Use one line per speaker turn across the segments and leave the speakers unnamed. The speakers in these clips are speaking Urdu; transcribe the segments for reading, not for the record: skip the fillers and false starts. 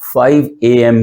5 AM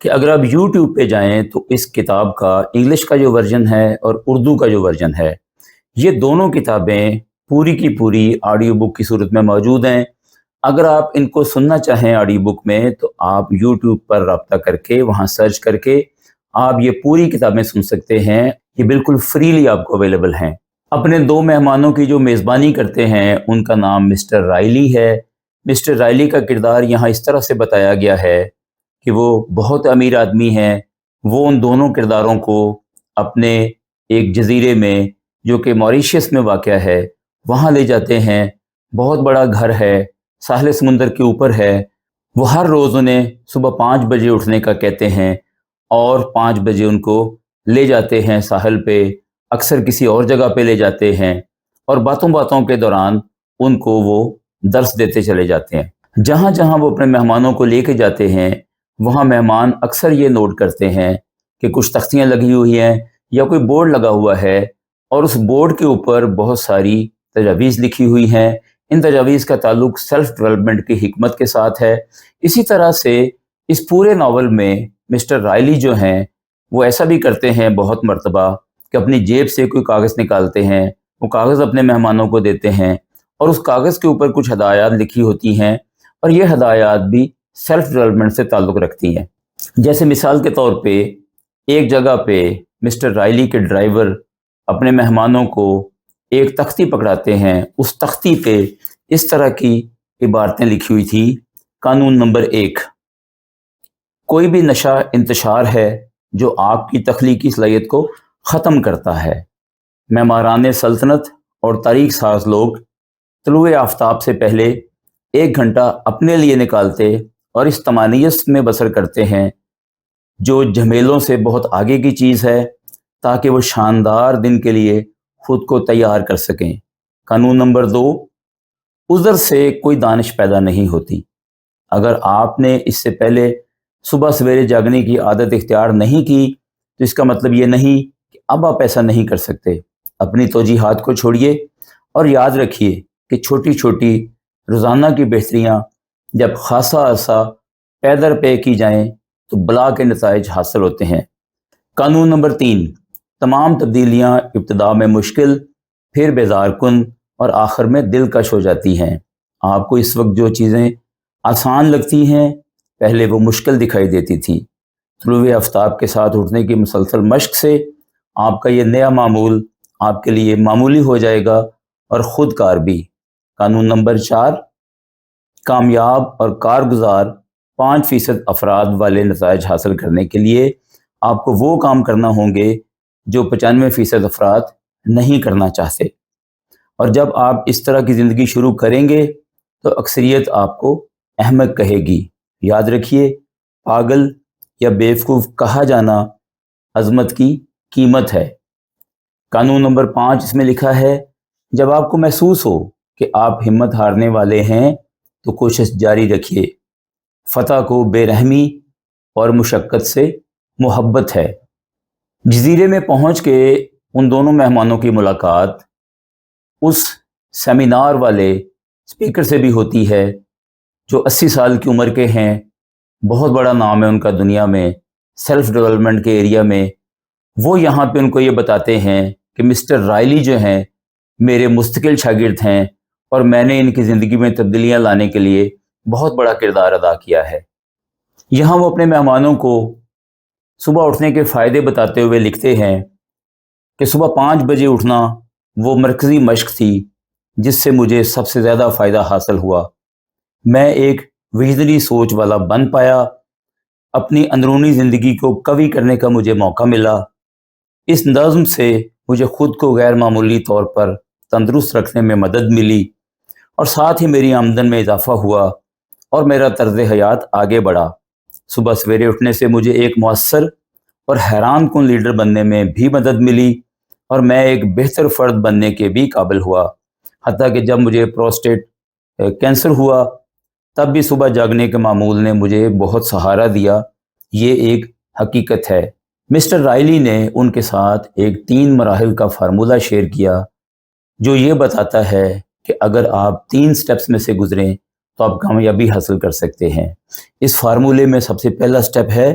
کہ اگر آپ یوٹیوب پہ جائیں تو اس کتاب کا انگلش کا جو ورژن ہے اور اردو کا جو ورژن ہے، یہ دونوں کتابیں پوری کی پوری آڈیو بک کی صورت میں موجود ہیں۔ اگر آپ ان کو سننا چاہیں آڈیو بک میں تو آپ یوٹیوب پر رابطہ کر کے وہاں سرچ کر کے آپ یہ پوری کتابیں سن سکتے ہیں۔ یہ بالکل فریلی آپ کو اویلیبل ہیں۔ اپنے دو مہمانوں کی جو میزبانی کرتے ہیں ان کا نام مسٹر رائلی ہے۔ مسٹر رائلی کا کردار یہاں اس طرح سے بتایا گیا ہے کہ وہ بہت امیر آدمی ہیں۔ وہ ان دونوں کرداروں کو اپنے ایک جزیرے میں جو کہ موریشیس میں واقع ہے وہاں لے جاتے ہیں۔ بہت بڑا گھر ہے، ساحل سمندر کے اوپر ہے۔ وہ ہر روز انہیں صبح 5 بجے اٹھنے کا کہتے ہیں اور 5 بجے ان کو لے جاتے ہیں ساحل پہ، اکثر کسی اور جگہ پہ لے جاتے ہیں اور باتوں باتوں کے دوران ان کو وہ درس دیتے چلے جاتے ہیں۔ جہاں جہاں وہ اپنے مہمانوں کو لے کے جاتے ہیں وہاں مہمان اکثر یہ نوٹ کرتے ہیں کہ کچھ تختیاں لگی ہوئی ہیں یا کوئی بورڈ لگا ہوا ہے اور اس بورڈ کے اوپر بہت ساری تجاویز لکھی ہوئی ہیں۔ ان تجاویز کا تعلق سیلف ڈیولپمنٹ کی حکمت کے ساتھ ہے۔ اسی طرح سے اس پورے ناول میں مسٹر رائلی جو ہیں وہ ایسا بھی کرتے ہیں بہت مرتبہ کہ اپنی جیب سے کوئی کاغذ نکالتے ہیں، وہ کاغذ اپنے مہمانوں کو دیتے ہیں اور اس کاغذ کے اوپر کچھ ہدایات لکھی ہوتی ہیں اور یہ ہدایات بھی سیلف ڈیولپمنٹ سے تعلق رکھتی ہیں۔ جیسے مثال کے طور پہ ایک جگہ پہ مسٹر رائلی کے ڈرائیور اپنے مہمانوں کو ایک تختی پکڑاتے ہیں۔ اس تختی پہ اس طرح کی عبارتیں لکھی ہوئی تھی۔ قانون نمبر 1، کوئی بھی نشہ انتشار ہے جو آپ کی تخلیقی صلاحیت کو ختم کرتا ہے۔ معماران سلطنت اور تاریخ ساز لوگ طلوع آفتاب سے پہلے 1 گھنٹہ اپنے لیے نکالتے اور اس تمانیت میں بسر کرتے ہیں جو جھمیلوں سے بہت آگے کی چیز ہے تاکہ وہ شاندار دن کے لیے خود کو تیار کر سکیں۔ قانون نمبر 2، عذر سے کوئی دانش پیدا نہیں ہوتی۔ اگر آپ نے اس سے پہلے صبح سویرے جاگنے کی عادت اختیار نہیں کی تو اس کا مطلب یہ نہیں کہ اب آپ ایسا نہیں کر سکتے۔ اپنی توجیحات کو چھوڑیے اور یاد رکھیے کہ چھوٹی چھوٹی روزانہ کی بہتریاں جب خاصا عرصہ پے در پے کی جائیں تو بلا کے نتائج حاصل ہوتے ہیں۔ قانون نمبر 3، تمام تبدیلیاں ابتدا میں مشکل، پھر بیزار کن اور آخر میں دلکش ہو جاتی ہیں۔ آپ کو اس وقت جو چیزیں آسان لگتی ہیں پہلے وہ مشکل دکھائی دیتی تھیں۔ طلوع آفتاب کے ساتھ اٹھنے کی مسلسل مشق سے آپ کا یہ نیا معمول آپ کے لیے معمولی ہو جائے گا اور خود کار بھی۔ قانون نمبر 4، کامیاب اور کارگزار 5% افراد والے نتائج حاصل کرنے کے لیے آپ کو وہ کام کرنا ہوں گے جو 95% افراد نہیں کرنا چاہتے۔ اور جب آپ اس طرح کی زندگی شروع کریں گے تو اکثریت آپ کو احمق کہے گی۔ یاد رکھیے، پاگل یا بیوقوف کہا جانا عظمت کی قیمت ہے۔ قانون نمبر 5 اس میں لکھا ہے، جب آپ کو محسوس ہو کہ آپ ہمت ہارنے والے ہیں تو کوشش جاری رکھیے۔ فتح کو بے رحمی اور مشقت سے محبت ہے۔ جزیرے میں پہنچ کے ان دونوں مہمانوں کی ملاقات اس سیمینار والے اسپیکر سے بھی ہوتی ہے جو 80 سال کی عمر کے ہیں، بہت بڑا نام ہے ان کا دنیا میں، سیلف ڈیولپمنٹ کے ایریا میں۔ وہ یہاں پہ ان کو یہ بتاتے ہیں کہ مسٹر رائلی جو ہیں میرے مستقل شاگرد ہیں اور میں نے ان کی زندگی میں تبدیلیاں لانے کے لیے بہت بڑا کردار ادا کیا ہے۔ یہاں وہ اپنے مہمانوں کو صبح اٹھنے کے فائدے بتاتے ہوئے لکھتے ہیں کہ صبح 5 بجے اٹھنا وہ مرکزی مشق تھی جس سے مجھے سب سے زیادہ فائدہ حاصل ہوا۔ میں ایک ویژنری سوچ والا بن پایا، اپنی اندرونی زندگی کو قوی کرنے کا مجھے موقع ملا۔ اس نظم سے مجھے خود کو غیر معمولی طور پر تندرست رکھنے میں مدد ملی اور ساتھ ہی میری آمدن میں اضافہ ہوا اور میرا طرز حیات آگے بڑھا۔ صبح سویرے اٹھنے سے مجھے ایک مؤثر اور حیران کن لیڈر بننے میں بھی مدد ملی اور میں ایک بہتر فرد بننے کے بھی قابل ہوا۔ حتیٰ کہ جب مجھے پروسٹیٹ کینسر ہوا تب بھی صبح جاگنے کے معمول نے مجھے بہت سہارا دیا۔ یہ ایک حقیقت ہے۔ مسٹر رائلی نے ان کے ساتھ ایک 3 مراحل کا فارمولہ شیئر کیا جو یہ بتاتا ہے کہ اگر آپ 3 سٹیپس میں سے گزریں تو آپ کامیابی حاصل کر سکتے ہیں۔ اس فارمولے میں سب سے پہلا سٹیپ ہے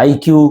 IQ,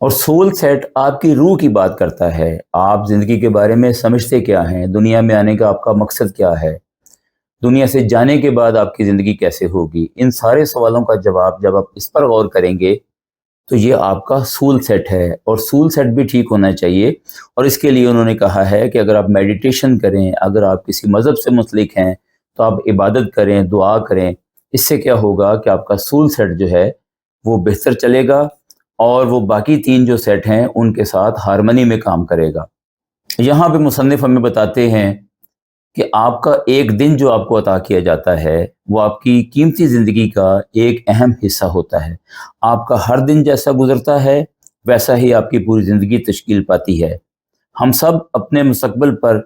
اور سول سیٹ آپ کی روح کی بات کرتا ہے. آپ زندگی کے بارے میں سمجھتے کیا ہیں, دنیا میں آنے کا آپ کا مقصد کیا ہے, دنیا سے جانے کے بعد آپ کی زندگی کیسے ہوگی. ان سارے سوالوں کا جواب جب آپ اس پر غور کریں گے تو یہ آپ کا سول سیٹ ہے. اور سول سیٹ بھی ٹھیک ہونا چاہیے. اور اس کے لیے انہوں نے کہا ہے کہ اگر آپ میڈیٹیشن کریں, اگر آپ کسی مذہب سے منسلک ہیں تو آپ عبادت کریں, دعا کریں. اس سے کیا ہوگا کہ آپ کا سول سیٹ جو ہے وہ بہتر چلے گا اور وہ باقی 3 جو سیٹ ہیں ان کے ساتھ ہارمنی میں کام کرے گا. یہاں پہ مصنف ہمیں بتاتے ہیں کہ آپ کا ایک دن جو آپ کو عطا کیا جاتا ہے وہ آپ کی قیمتی زندگی کا ایک اہم حصہ ہوتا ہے. آپ کا ہر دن جیسا گزرتا ہے ویسا ہی آپ کی پوری زندگی تشکیل پاتی ہے. ہم سب اپنے مستقبل پر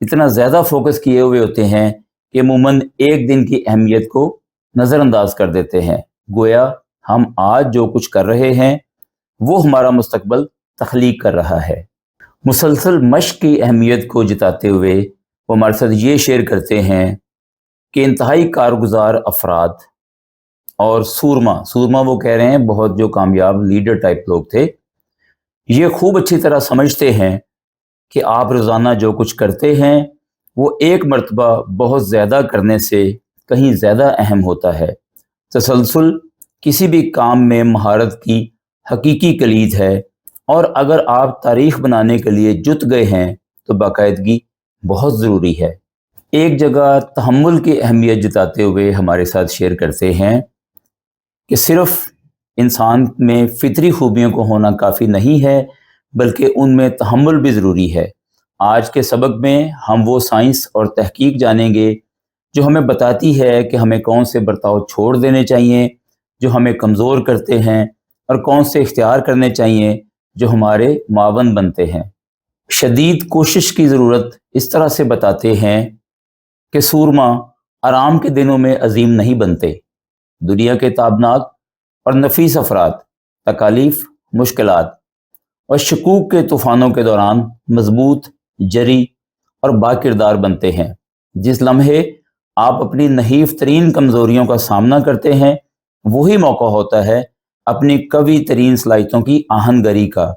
اتنا زیادہ فوکس کیے ہوئے ہوتے ہیں کہ عموماً ایک دن کی اہمیت کو نظر انداز کر دیتے ہیں. گویا ہم آج جو کچھ کر رہے ہیں وہ ہمارا مستقبل تخلیق کر رہا ہے. مسلسل مشق کی اہمیت کو جتاتے ہوئے وہ ہمارے ساتھ یہ شیئر کرتے ہیں کہ انتہائی کارگزار افراد اور سورما وہ کہہ رہے ہیں بہت جو کامیاب لیڈر ٹائپ لوگ تھے, یہ خوب اچھی طرح سمجھتے ہیں کہ آپ روزانہ جو کچھ کرتے ہیں وہ ایک مرتبہ بہت زیادہ کرنے سے کہیں زیادہ اہم ہوتا ہے. تسلسل کسی بھی کام میں مہارت کی حقیقی کلید ہے, اور اگر آپ تاریخ بنانے کے لیے جت گئے ہیں تو باقاعدگی بہت ضروری ہے. ایک جگہ تحمل کی اہمیت جتاتے ہوئے ہمارے ساتھ شیئر کرتے ہیں کہ صرف انسان میں فطری خوبیوں کو ہونا کافی نہیں ہے بلکہ ان میں تحمل بھی ضروری ہے. آج کے سبق میں ہم وہ سائنس اور تحقیق جانیں گے جو ہمیں بتاتی ہے کہ ہمیں کون سے برتاؤ چھوڑ دینے چاہیے جو ہمیں کمزور کرتے ہیں اور کون سے اختیار کرنے چاہیے جو ہمارے معاون بنتے ہیں. شدید کوشش کی ضرورت اس طرح سے بتاتے ہیں کہ سورما آرام کے دنوں میں عظیم نہیں بنتے. دنیا کے تابناک اور نفیس افراد, تکالیف, مشکلات اور شکوک کے طوفانوں کے دوران مضبوط, جری اور باکردار بنتے ہیں. جس لمحے آپ اپنی نحیف ترین کمزوریوں کا سامنا کرتے ہیں وہی موقع ہوتا ہے اپنی قوی ترین صلاحیتوں کی آہنگری کا.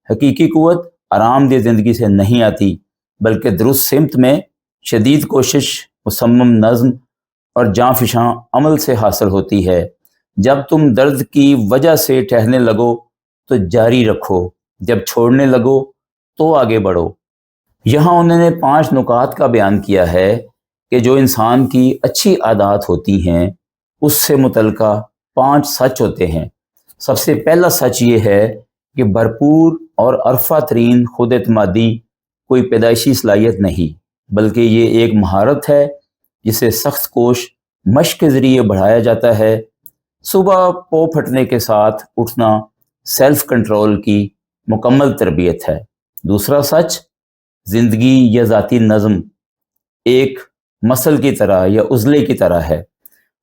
حقیقی قوت آرام دہ زندگی سے نہیں آتی بلکہ درست سمت میں شدید کوشش, مصمم نظم اور جاں فشاں عمل سے حاصل ہوتی ہے. جب تم درد کی وجہ سے ٹھہرنے لگو تو جاری رکھو, جب چھوڑنے لگو تو آگے بڑھو. یہاں انہوں نے 5 نکات کا بیان کیا ہے کہ جو انسان کی اچھی عادات ہوتی ہیں اس سے متعلقہ 5 سچ ہوتے ہیں. سب سے پہلا سچ یہ ہے کہ بھرپور اور عرفہ ترین خود اعتمادی کوئی پیدائشی صلاحیت نہیں بلکہ یہ ایک مہارت ہے جسے سخت کوش مشق کے ذریعے بڑھایا جاتا ہے. صبح پو پھٹنے کے ساتھ اٹھنا سیلف کنٹرول کی مکمل تربیت ہے. دوسرا سچ, زندگی یا ذاتی نظم ایک مسل کی طرح یا عضلے کی طرح ہے,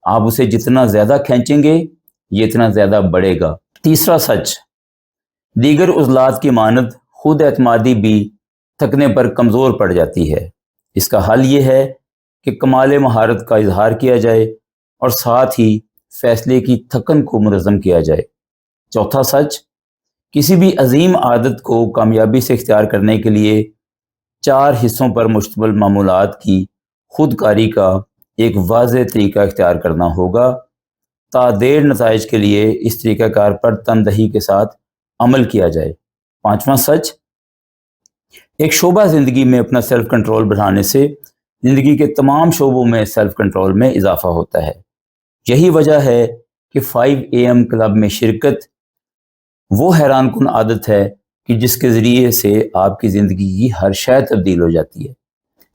آپ اسے جتنا زیادہ کھینچیں گے یہ اتنا زیادہ بڑھے گا. تیسرا سچ, دیگر عضلات کی مانند خود اعتمادی بھی تھکنے پر کمزور پڑ جاتی ہے. اس کا حل یہ ہے کہ کمال مہارت کا اظہار کیا جائے اور ساتھ ہی فیصلے کی تھکن کو منظم کیا جائے. چوتھا سچ, کسی بھی عظیم عادت کو کامیابی سے اختیار کرنے کے لیے 4 حصوں پر مشتمل معمولات کی خود کاری کا ایک واضح طریقہ اختیار کرنا ہوگا. تا دیر نتائج کے لیے اس طریقہ کار پر تندہی کے ساتھ عمل کیا جائے. پانچواں سچ, ایک شعبہ زندگی میں اپنا سیلف کنٹرول بڑھانے سے زندگی کے تمام شعبوں میں سیلف کنٹرول میں اضافہ ہوتا ہے. یہی وجہ ہے کہ 5 AM کلب میں شرکت وہ حیران کن عادت ہے کہ جس کے ذریعے سے آپ کی زندگی کی ہر شے تبدیل ہو جاتی ہے.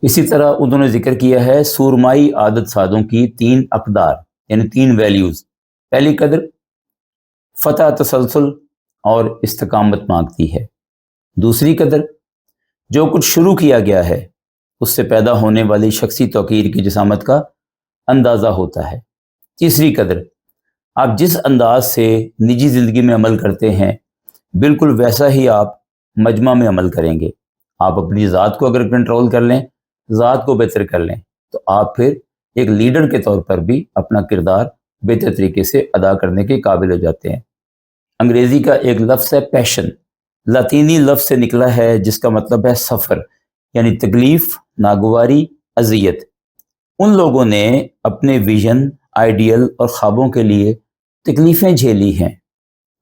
اسی طرح انہوں نے ذکر کیا ہے سورمائی عادت سازوں کی 3 اقدار یعنی 3 ویلیوز. پہلی قدر فتح, تسلسل اور استقامت مانگتی ہے. دوسری قدر جو کچھ شروع کیا گیا ہے اس سے پیدا ہونے والی شخصی توقیر کی جسامت کا اندازہ ہوتا ہے. تیسری قدر آپ جس انداز سے نجی زندگی میں عمل کرتے ہیں بالکل ویسا ہی آپ مجمع میں عمل کریں گے. آپ اپنی ذات کو اگر کنٹرول کر لیں, ذات کو بہتر کر لیں تو آپ پھر ایک لیڈر کے طور پر بھی اپنا کردار بہتر طریقے سے ادا کرنے کے قابل ہو جاتے ہیں. انگریزی کا ایک لفظ ہے پیشن، لاطینی لفظ سے نکلا ہے جس کا مطلب ہے سفر، یعنی تکلیف، ناگواری، اذیت۔ ان لوگوں نے اپنے ویژن، آئیڈیل اور خوابوں کے لیے تکلیفیں جھیلی ہیں،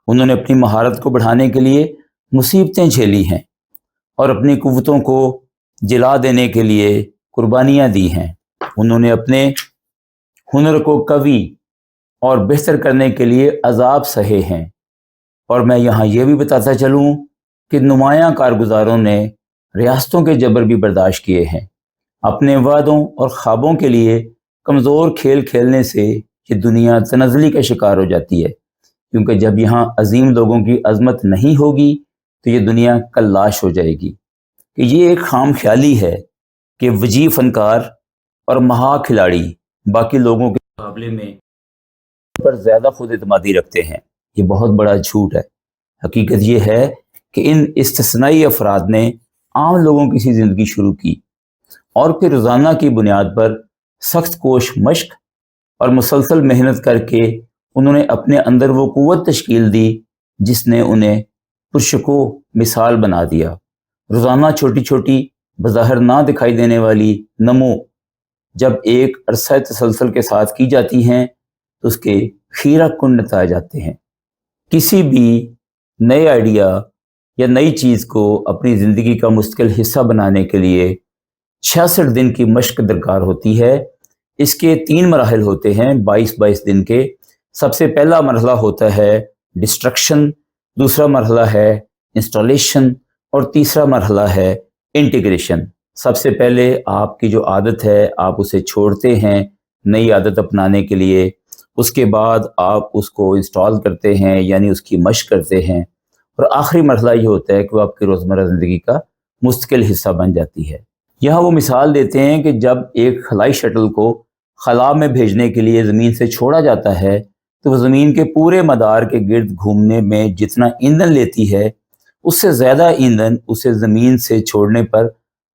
انہوں نے اپنی مہارت کو بڑھانے کے لیے مصیبتیں جھیلی ہیں اور اپنی قوتوں کو جلا دینے کے لیے قربانیاں دی ہیں، انہوں نے اپنے ہنر کو قوی اور بہتر کرنے کے لیے عذاب سہے ہیں۔ اور میں یہاں یہ بھی بتاتا چلوں کہ نمایاں کارگزاروں نے ریاستوں کے جبر بھی برداشت کیے ہیں، اپنے وعدوں اور خوابوں کے لیے کمزور کھیل کھیلنے سے یہ دنیا تنزلی کا شکار ہو جاتی ہے، کیونکہ جب یہاں عظیم لوگوں کی عظمت نہیں ہوگی تو یہ دنیا کلاش ہو جائے گی۔ کہ یہ ایک خام خیالی ہے کہ وجیح فنکار اور مہا کھلاڑی باقی لوگوں کے مقابلے میں پر زیادہ خود اعتمادی رکھتے ہیں، یہ بہت بڑا جھوٹ ہے۔ حقیقت یہ ہے کہ ان استثنائی افراد نے عام لوگوں کی سی زندگی شروع کی اور پھر روزانہ کی بنیاد پر سخت کوش مشق اور مسلسل محنت کر کے انہوں نے اپنے اندر وہ قوت تشکیل دی جس نے انہیں پرشکو مثال بنا دیا۔ روزانہ چھوٹی چھوٹی بظاہر نہ دکھائی دینے والی نمو جب ایک عرصہ تسلسل کے ساتھ کی جاتی ہیں تو اس کے خیرہ کن نتائج آتے ہیں۔ کسی بھی نئے آئیڈیا یا نئی چیز کو اپنی زندگی کا مستقل حصہ بنانے کے لیے 66 دن کی مشق درکار ہوتی ہے۔ اس کے 3 مراحل ہوتے ہیں 22 دن کے۔ سب سے پہلا مرحلہ ہوتا ہے ڈسٹرکشن، دوسرا مرحلہ ہے انسٹالیشن اور تیسرا مرحلہ ہے انٹیگریشن۔ سب سے پہلے آپ کی جو عادت ہے آپ اسے چھوڑتے ہیں نئی عادت اپنانے کے لیے، اس کے بعد آپ اس کو انسٹال کرتے ہیں یعنی اس کی مشق کرتے ہیں، اور آخری مرحلہ یہ ہوتا ہے کہ وہ آپ کی روزمرہ زندگی کا مستقل حصہ بن جاتی ہے۔ یہاں وہ مثال دیتے ہیں کہ جب ایک خلائی شٹل کو خلا میں بھیجنے کے لیے زمین سے چھوڑا جاتا ہے تو وہ زمین کے پورے مدار کے گرد گھومنے میں جتنا ایندھن لیتی ہے اس سے زیادہ ایندھن اسے زمین سے چھوڑنے پر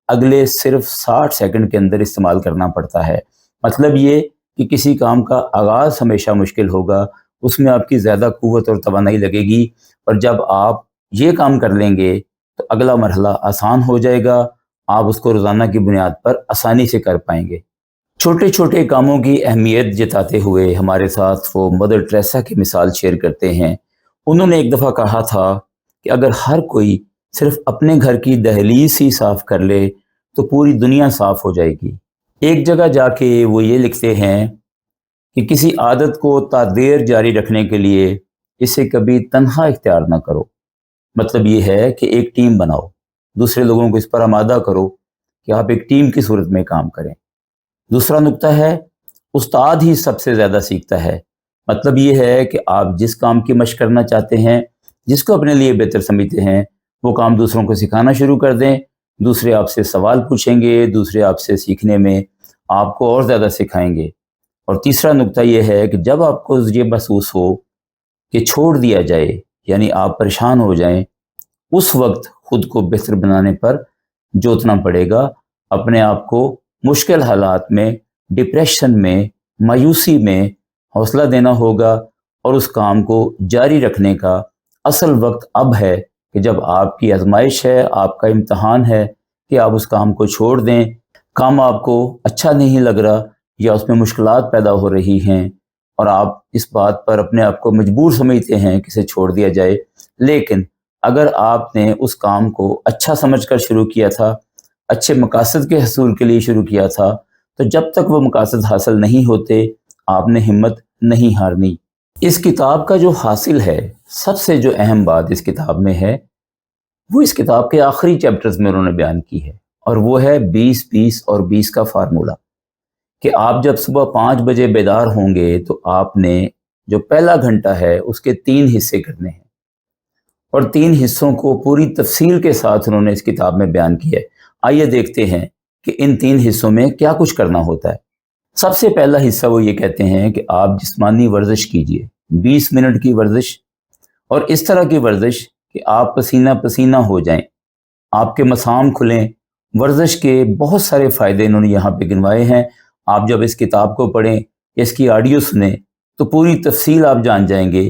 اگلے صرف 60 سیکنڈ کے اندر استعمال کرنا پڑتا ہے۔ مطلب یہ کہ کسی کام کا آغاز ہمیشہ مشکل ہوگا، اس میں آپ کی زیادہ قوت اور توانائی لگے گی، اور جب آپ یہ کام کر لیں گے تو اگلا مرحلہ آسان ہو جائے گا، آپ اس کو روزانہ کی بنیاد پر آسانی سے کر پائیں گے۔ چھوٹے چھوٹے کاموں کی اہمیت جتاتے ہوئے ہمارے ساتھ وہ مدر ٹریسا کی مثال شیئر کرتے ہیں۔ انہوں نے ایک دفعہ کہا تھا کہ اگر ہر کوئی صرف اپنے گھر کی دہلیز ہی صاف کر لے تو پوری دنیا صاف ہو جائے گی۔ ایک جگہ جا کے وہ یہ لکھتے ہیں کہ کسی عادت کو تادیر جاری رکھنے کے لیے اسے کبھی تنہا اختیار نہ کرو۔ مطلب یہ ہے کہ ایک ٹیم بناؤ، دوسرے لوگوں کو اس پر آمادہ کرو کہ آپ ایک ٹیم کی صورت میں کام کریں۔ دوسرا نقطہ ہے استاد ہی سب سے زیادہ سیکھتا ہے۔ مطلب یہ ہے کہ آپ جس کام کی مشق کرنا چاہتے ہیں، جس کو اپنے لیے بہتر سمجھتے ہیں، وہ کام دوسروں کو سکھانا شروع کر دیں، دوسرے آپ سے سوال پوچھیں گے، دوسرے آپ سے سیکھنے میں آپ کو اور زیادہ سکھائیں گے۔ اور تیسرا نقطہ یہ ہے کہ جب آپ کو یہ محسوس ہو کہ چھوڑ دیا جائے یعنی آپ پریشان ہو جائیں، اس وقت خود کو بہتر بنانے پر جوتنا پڑے گا، اپنے آپ کو مشکل حالات میں، ڈپریشن میں، مایوسی میں حوصلہ دینا ہوگا، اور اس کام کو جاری رکھنے کا اصل وقت اب ہے کہ جب آپ کی آزمائش ہے، آپ کا امتحان ہے کہ آپ اس کام کو چھوڑ دیں۔ کام آپ کو اچھا نہیں لگ رہا یا اس میں مشکلات پیدا ہو رہی ہیں اور آپ اس بات پر اپنے آپ کو مجبور سمجھتے ہیں کہ اسے چھوڑ دیا جائے، لیکن اگر آپ نے اس کام کو اچھا سمجھ کر شروع کیا تھا، اچھے مقاصد کے حصول کے لیے شروع کیا تھا، تو جب تک وہ مقاصد حاصل نہیں ہوتے آپ نے ہمت نہیں ہارنی۔ اس کتاب کا جو حاصل ہے، سب سے جو اہم بات اس کتاب میں ہے وہ اس کتاب کے آخری چیپٹرز میں انہوں نے بیان کی ہے، اور وہ ہے 20 اور 20 کا فارمولہ، کہ آپ جب صبح 5 بجے بیدار ہوں گے تو آپ نے جو پہلا گھنٹہ ہے اس کے 3 حصے کرنے ہیں، اور 3 حصوں کو پوری تفصیل کے ساتھ انہوں نے اس کتاب میں بیان کیا ہے۔ آئیے دیکھتے ہیں کہ ان 3 حصوں میں کیا کچھ کرنا ہوتا ہے۔ سب سے پہلا حصہ وہ یہ کہتے ہیں کہ آپ جسمانی ورزش کیجئے، 20 منٹ کی ورزش، اور اس طرح کی ورزش کہ آپ پسینہ پسینہ ہو جائیں، آپ کے مسام کھلیں۔ ورزش کے بہت سارے فائدے انہوں نے یہاں پہ گنوائے ہیں۔ آپ جب اس کتاب کو پڑھیں، اس کی آڈیو سنیں تو پوری تفصیل آپ جان جائیں گے